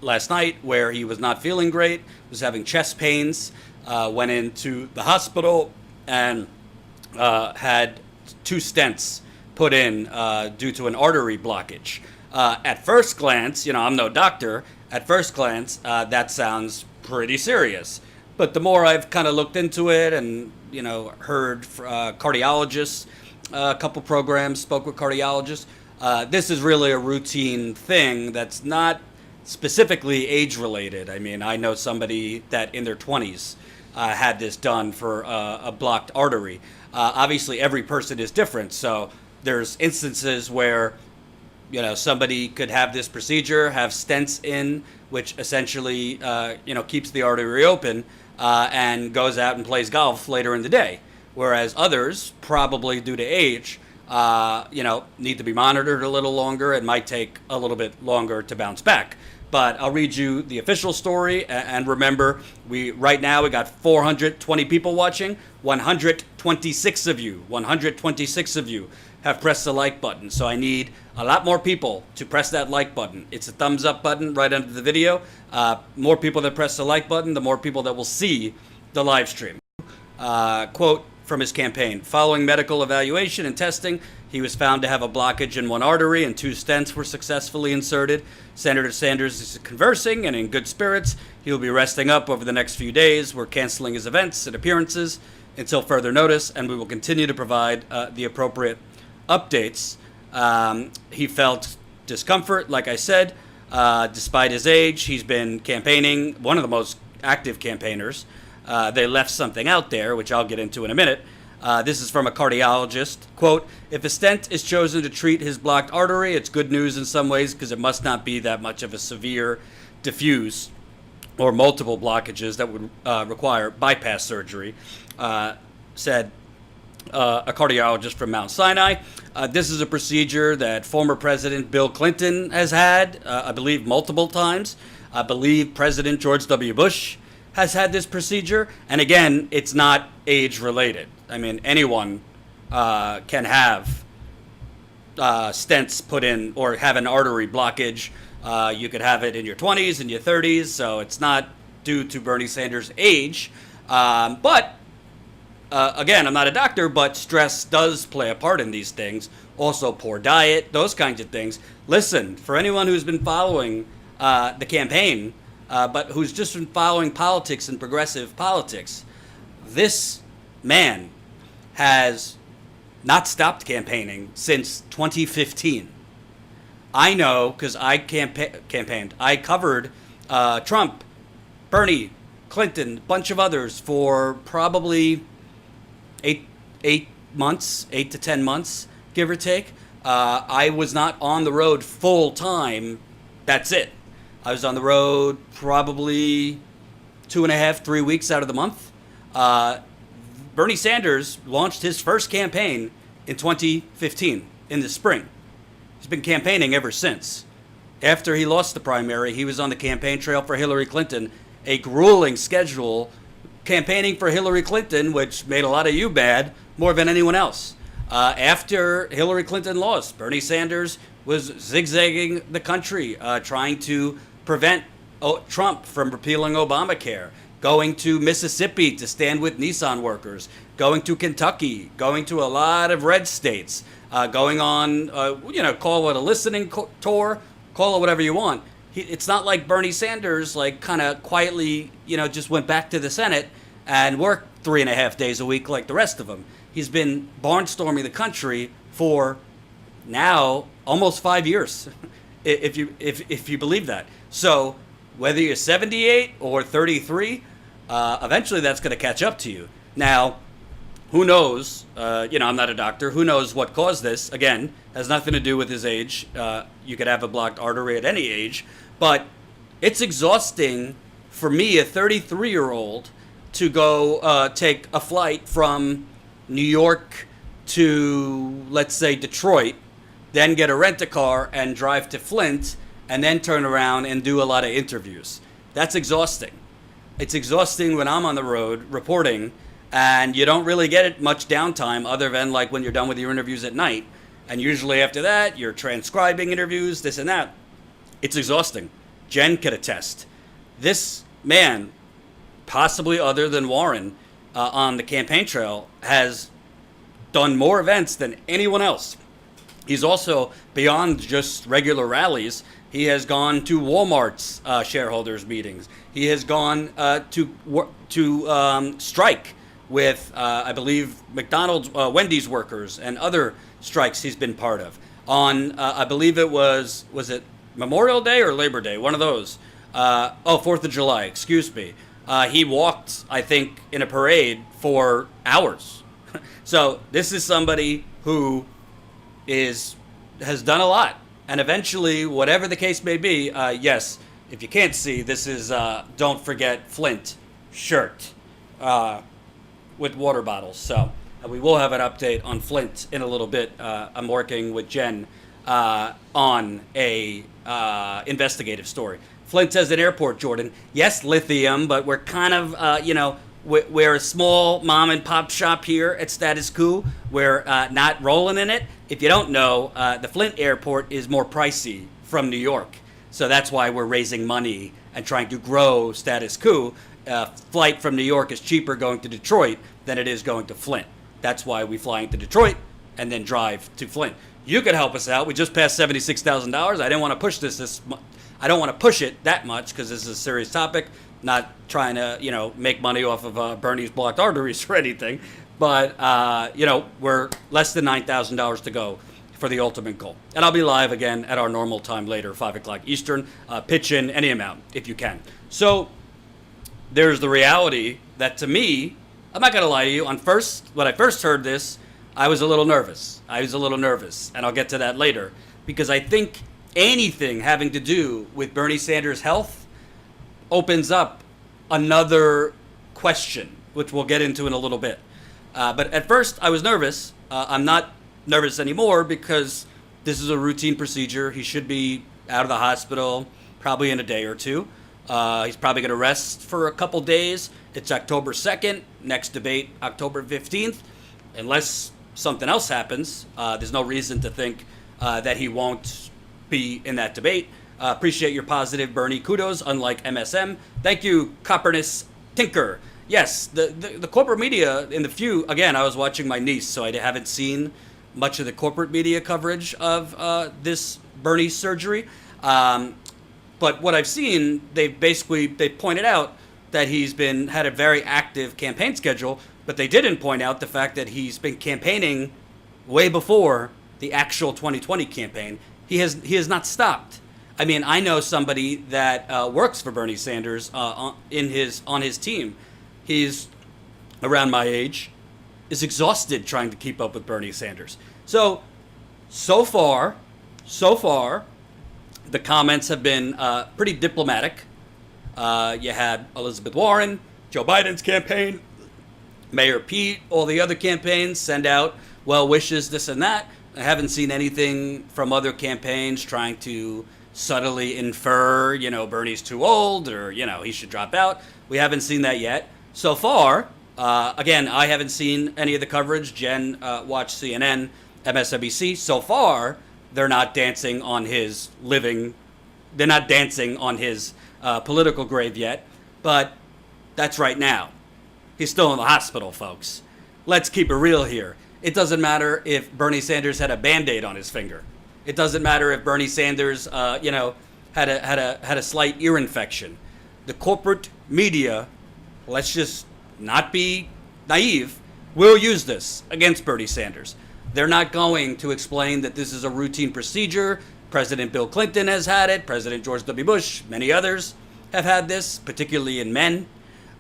last night where he was not feeling great, was having chest pains, went into the hospital and had two stents put in due to an artery blockage. At first glance, I'm no doctor. At first glance, that sounds pretty serious. But the more I've kind of looked into it and heard cardiologists, a couple programs, spoke with cardiologists, this is really a routine thing that's not specifically age related. I mean, I know somebody that in their 20s had this done for a blocked artery. Obviously, every person is different, so there's instances where somebody could have this procedure, have stents in, which essentially keeps the artery open, and goes out and plays golf later in the day. Whereas others, probably due to age, need to be monitored a little longer. It might take a little bit longer to bounce back. But I'll read you the official story. And remember, right now we got 420 people watching. 126 of you have pressed the like button. So I need a lot more people to press that like button. It's a thumbs up button right under the video. More people that press the like button, the more people that will see the live stream. Quote from his campaign: following medical evaluation and testing, he was found to have a blockage in one artery and two stents were successfully inserted. Senator Sanders is conversing and in good spirits. He will be resting up over the next few days. We're canceling his events and appearances until further notice, and we will continue to provide the appropriate updates. He felt discomfort, like I said, despite his age. He's been campaigning, one of the most active campaigners. They left something out there, which I'll get into in a minute. This is from a cardiologist. Quote, if a stent is chosen to treat his blocked artery, it's good news in some ways because it must not be that much of a severe, diffuse, or multiple blockages that would require bypass surgery, said a cardiologist from Mount Sinai. This is a procedure that former President Bill Clinton has had, I believe, multiple times. I believe President George W. Bush has had this procedure. And again, it's not age related. I mean, anyone can have stents put in or have an artery blockage. You could have it in your 20s and your 30s, so it's not due to Bernie Sanders' age. But again, I'm not a doctor, but stress does play a part in these things. Also, poor diet, those kinds of things. Listen, for anyone who's been following the campaign, but who's just been following politics and progressive politics, this man has not stopped campaigning since 2015. I know because I campaigned. I covered Trump, Bernie, Clinton, a bunch of others for probably 8 to 10 months, give or take. I was not on the road full time. That's it. I was on the road probably 2.5, 3 weeks out of the month. Bernie Sanders launched his first campaign in 2015 in the spring. He's been campaigning ever since. After he lost the primary, he was on the campaign trail for Hillary Clinton, a grueling schedule campaigning for Hillary Clinton, which made a lot of you mad more than anyone else. After Hillary Clinton lost, Bernie Sanders was zigzagging the country, trying to prevent Trump from repealing Obamacare, going to Mississippi to stand with Nissan workers, going to Kentucky, going to a lot of red states, going on, call it a listening tour, call it whatever you want. It's not like Bernie Sanders, like, kind of quietly, just went back to the Senate and worked 3.5 days a week like the rest of them. He's been barnstorming the country for now almost 5 years, if you believe that. So whether you're 78 or 33, eventually that's going to catch up to you. Now, who knows? I'm not a doctor. Who knows what caused this? Again, has nothing to do with his age. You could have a blocked artery at any age. But it's exhausting for me, a 33-year-old, to go take a flight from New York to, let's say, Detroit, then get a rent-a-car and drive to Flint, and then turn around and do a lot of interviews. That's exhausting. It's exhausting when I'm on the road reporting, and you don't really get much downtime other than like when you're done with your interviews at night. And usually after that, you're transcribing interviews, this and that. It's exhausting. Jen could attest. This man, possibly other than Warren, on the campaign trail, has done more events than anyone else. He's also, beyond just regular rallies, he has gone to Walmart's shareholders meetings. He has gone to strike with, I believe, McDonald's, Wendy's workers and other strikes he's been part of. On, I believe it was it Memorial Day or Labor Day? One of those. 4th of July, excuse me. He walked, I think, in a parade for hours. So this is somebody who has done a lot. And eventually, whatever the case may be, yes, if you can't see, this is Don't Forget Flint shirt with water bottles. So we will have an update on Flint in a little bit. I'm working with Jen on a investigative story. Flint has an airport, Jordan. Yes, lithium, but we're kind of, we're a small mom and pop shop here at Status Quo. We're not rolling in it. If you don't know, the Flint airport is more pricey from New York. So that's why we're raising money and trying to grow Status Quo. Flight from New York is cheaper going to Detroit than it is going to Flint. That's why we fly into Detroit and then drive to Flint. You could help us out. We just passed $76,000. I didn't want to push I don't want to push it that much because this is a serious topic. Not trying to, make money off of Bernie's blocked arteries or anything. But, we're less than $9,000 to go for the ultimate goal. And I'll be live again at our normal time later, 5 o'clock Eastern. Pitch in any amount if you can. So there's the reality that, to me, I'm not going to lie to you, when I first heard this, I was a little nervous. And I'll get to that later. Because I think anything having to do with Bernie Sanders' health opens up another question, which we'll get into in a little bit. But at first, I was nervous. I'm not nervous anymore because this is a routine procedure. He should be out of the hospital probably in a day or two. He's probably going to rest for a couple days. It's October 2nd. Next debate, October 15th. Unless something else happens, there's no reason to think that he won't be in that debate. Appreciate your positive Bernie kudos, unlike MSM. Thank you, Copernicus Tinker. Yes, the corporate media again, I was watching my niece, so I haven't seen much of the corporate media coverage of this Bernie surgery. But what I've seen, they pointed out that he's had a very active campaign schedule, but they didn't point out the fact that he's been campaigning way before the actual 2020 campaign. He has not stopped. I mean, I know somebody that works for Bernie Sanders on his team. He's around my age, is exhausted trying to keep up with Bernie Sanders. So far, the comments have been pretty diplomatic. You had Elizabeth Warren, Joe Biden's campaign, Mayor Pete, all the other campaigns send out well wishes, this and that. I haven't seen anything from other campaigns trying to subtly infer, Bernie's too old or, he should drop out. We haven't seen that yet. So far, again, I haven't seen any of the coverage. Jen watched CNN, MSNBC. So far, they're not dancing on his political grave yet. But that's right now. He's still in the hospital, folks. Let's keep it real here. It doesn't matter if Bernie Sanders had a Band-Aid on his finger. It doesn't matter if Bernie Sanders, had a slight ear infection. The corporate media, let's just not be naive, will use this against Bernie Sanders. They're not going to explain that this is a routine procedure. President Bill Clinton has had it. President George W. Bush, many others have had this, particularly in men.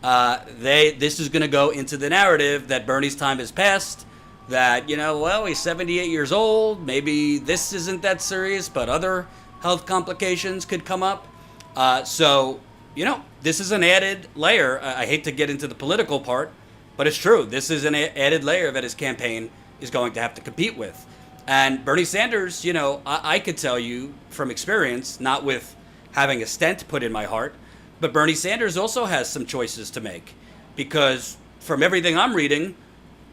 This is going to go into the narrative that Bernie's time has passed, that, he's 78 years old. Maybe this isn't that serious, but other health complications could come up. This is an added layer. I hate to get into the political part, but it's true. This is an added layer that his campaign is going to have to compete with. And Bernie Sanders, I could tell you from experience, not with having a stent put in my heart, but Bernie Sanders also has some choices to make. Because from everything I'm reading,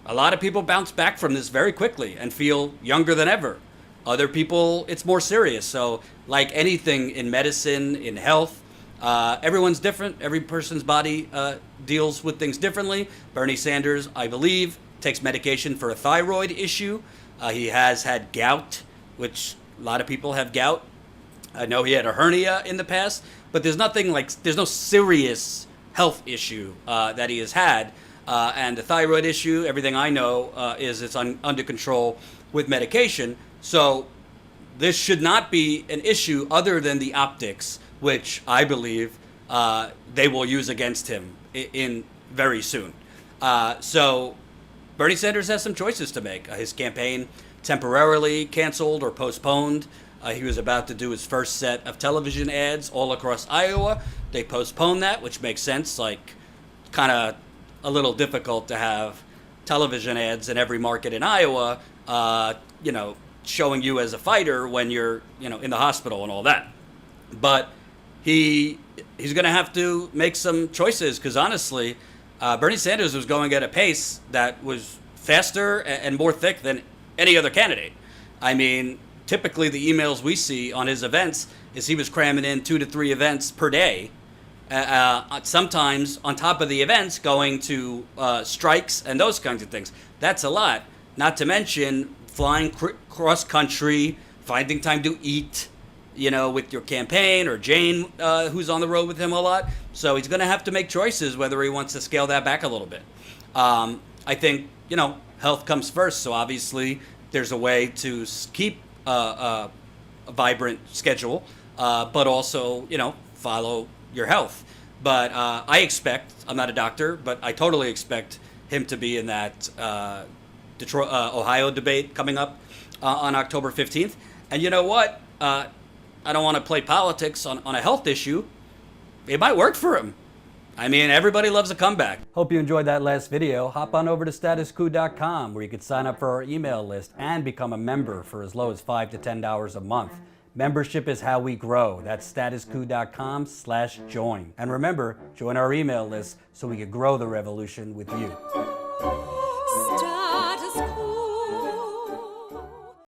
a lot of people bounce back from this very quickly and feel younger than ever. Other people, it's more serious. So, like anything in medicine, in health, everyone's different. Every person's body deals with things differently. Bernie Sanders, I believe, takes medication for a thyroid issue. He has had gout, which a lot of people have gout. I know he had a hernia in the past, but there's no serious health issue that he has had. And the thyroid issue, everything I know is it's under control with medication. So this should not be an issue other than the optics, which I believe they will use against him in very soon. So Bernie Sanders has some choices to make. His campaign temporarily canceled or postponed. He was about to do his first set of television ads all across Iowa. They postponed that, which makes sense. Like, kind of a little difficult to have television ads in every market in Iowa, showing you as a fighter when you're, in the hospital and all that. But he's going to have to make some choices because honestly, Bernie Sanders was going at a pace that was faster and more thick than any other candidate. I mean, typically the emails we see on his events is he was cramming in 2 to 3 events per day. Sometimes on top of the events going to strikes and those kinds of things. That's a lot. Not to mention flying cross country, finding time to eat, with your campaign or Jane, who's on the road with him a lot. So he's going to have to make choices whether he wants to scale that back a little bit. I think, health comes first. So obviously there's a way to keep a vibrant schedule, but also, follow your health. But I'm not a doctor, but I totally expect him to be in that Detroit, Ohio debate coming up on October 15th. And you know what? I don't want to play politics on a health issue. It might work for him. I mean, everybody loves a comeback. Hope you enjoyed that last video. Hop on over to statuscoup.com where you can sign up for our email list and become a member for as low as $5 to $10 a month. Membership is how we grow. That's statuscoup.com/join. And remember, join our email list so we can grow the revolution with you.